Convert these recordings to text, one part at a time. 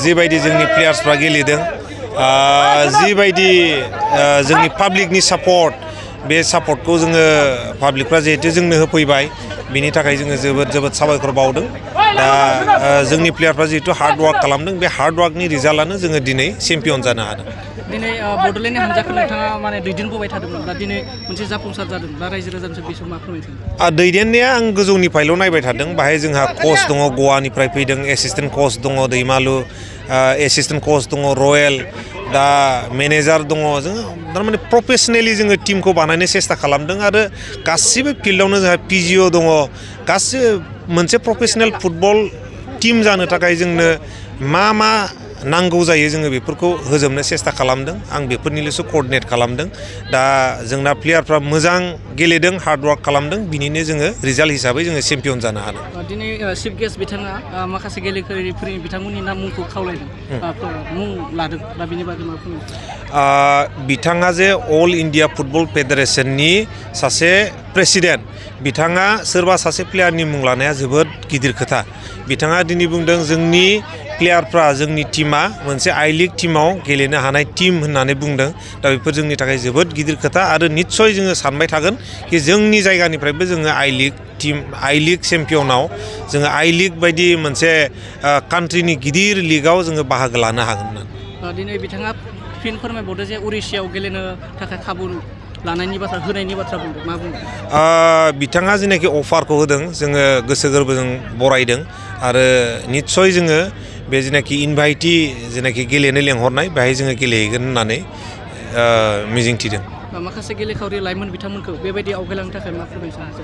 जिबायदि जोंनि प्लेयार्सफ्रा गेलेदों जिबायदि जोंनि पाब्लिकनि सापर्ट बे सापर्टखौ जोङो पाब्लिकफ्रा जिहेतु जोंनो होफैबाय बिनि थाखाय जोङो जोबोद साबायखर बावदों दा जोंनि प्लेयारफ्रा जिहेतु हार्ड वार्क खालामदों बे हार्ड वार्कनि रिजाल्टआनो जोङो दिनै चेम्पियन जानो हादों दिनै बड'लेण्डनि हान्जाखौ नोंथाङा माने दैदेनबोबाय थादोंमोन दा दिनै मोनसे जाफुंसार जादों दा रायजो राजानिसिम बे समाव मा फोरमायगोन दैदेननाया आं गोजौनिफ्रायल' नायबाय थादों बाहाय जोंहा कच दङ गवानिफ्राय फैदों एसिस्टेन्ट कच दङ दैमालु एसिस्टेन्ट कच दङ रयेल दा मेनेजार दङ जोङो थारमाने प्रफेसनेलि जोङो टिमखौ बानायनो सेस्था खालामदों आरो गासिबो फिल्डआवनो जोंहा पिजिअ दङ गासिबो मोनसे प्रफेसनेल फुटबल टिम जानो थाखाय जोंनो मा नांगौ जायो जोङो बेफोरखौ होजोबनो सेस्था खालामदों आं बेफोरनिल'सो क'र्डिनेट खालामदों दा जोंना प्लेयारफ्रा मोजां गेलेदों हार्ड वार्क खालामदों बिनिनो जोङो रिजाल्ट हिसाबै जोङो चेम्पियन जानो हादों दिनै चिफ गेस्ट बिथाङा माखासे गेलेगिरिफोरनि बिथांमोननि मुंखौ खावलायदों मुं लादों दा बिनि बागै मा फोरमायगोन बिथाङा जे अल इन्डिया फुटबल फेडारेसननि सासे प्रेसिडेन्ट बिथाङा सोरबा सासे प्लेयारनि मुं लानाया जोबोद गिदिर खोथा बिथाङा दिनै बुंदों जोंनि प्लेयारफ्रा जोंनि टिमा मोनसे आइ लिग टिमाव गेलेनो हानाय टिम होननानै बुंदों दा बेफोर जोंनि थाखाय जोबोद गिदिर खोथा आरो निस्सय जोङो सानबाय थागोन कि जोंनि जायगानिफ्रायबो जोङो आइ लिग चेम्पियनाव जोङो आइ लिग बायदि मोनसे कान्ट्रिनि गिदिर लिगाव जोङो बाहागो लानो हागोन होननानै दिनै बिथाङा फिन फोरमायबावदों जे उरिष्यायाव गेलेनो थाखाय खाबु लानायनि बाथ्रा होनायनि बाथ्रा बुंदों मा बुंदों बिथाङा जेनाखि अफारखौ होदों जोङो गोसो गोरबोजों बरायदों आरो निस्सय जोङो बे जेनाखि इनभाइटि जेनाखि गेलेनो लेंहरनाय बेहाय जोङो गेलेहैगोन होननानै मिजिंथिदों माखासे गेलेखावरि लाइमोन बिथांमोनखौ बेबायदि आवगायलांनो थाखाय मा फोरमायनो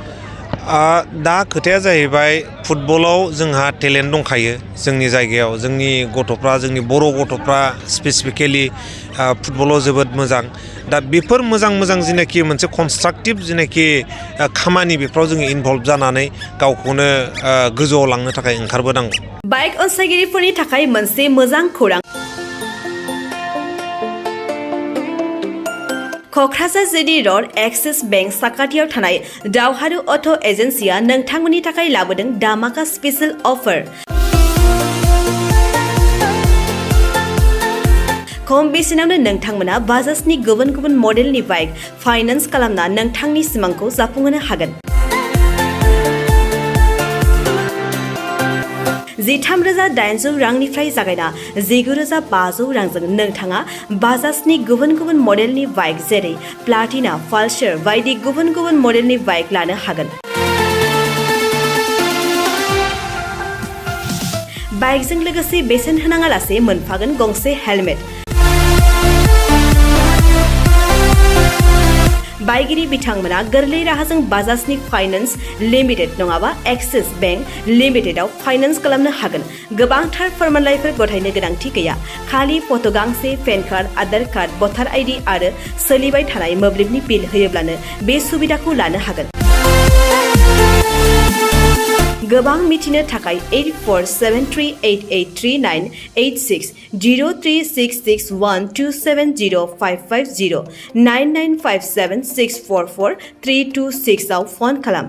दा खोथाया जाहैबाय फुटबलाव जोंहा टेलेन्ट दंखायो जोंनि जायगायाव जोंनि गथ'फ्रा जोंनि बर' गथ'फ्रा स्पेसिफिकेलि फुटबलाव जोबोद मोजां दा बेफोर मोजां जेनाखि मोनसे कनस्ट्राक्टिभ जेनाखि खामानि बेफोराव जोङो इनभल्भ जानानै गावखौनो गोजौआव लांनो थाखाय ओंखारबोनांगौ बाइक अनसायगिरिफोरनि थाखाय मोनसे मोजां खौरां Kokrajhar GD road axis bank साखाथियाव थानाय दावहारु अट' एजेन्सिया नोंथांमोननि थाखाय लाबोदों दामाका स्पेशल अफार खम बेसेनावनो नोंथांमोना बाजाजनि गुबुन मडेलनि बाइक फाइनान्स खालामना नोंथांनि सिमांखौ जाफुंहोनो हागोन 13,800 रांनिफ्राय जागायना 19,500 रांजों नोंथाङा बाजाजनि गुबुन मडेलनि बाइक जेरै प्लाटिना पालसार बायदि गुबुन मडेलनि बाइक लानो हागोन बाइकजों लोगोसे बेसेन होनाङालासे मोनफागोन गंसे हेलमेट बाइगिरि बिथांमोना गोरलै राहाजों बाजाजनि फाइनान्स लिमिटेड नङाबा एक्सिस बेंक लिमिटेडआव फाइनान्स खालामनो हागोन गोबांथार फोरमानलाइफोर गथायनो गोनांथि गैया खालि फट' गांसे पेन कार्ड आधार कार्ड भटार आइडि आरो सोलिबाय थानाय मोब्लिबनि बिल होयोब्लानो बे सुबिदाखौ लानो हागोन गोबां मिथिनो थाखाय 8473883986 03661270550 9957644326 आव फन खालाम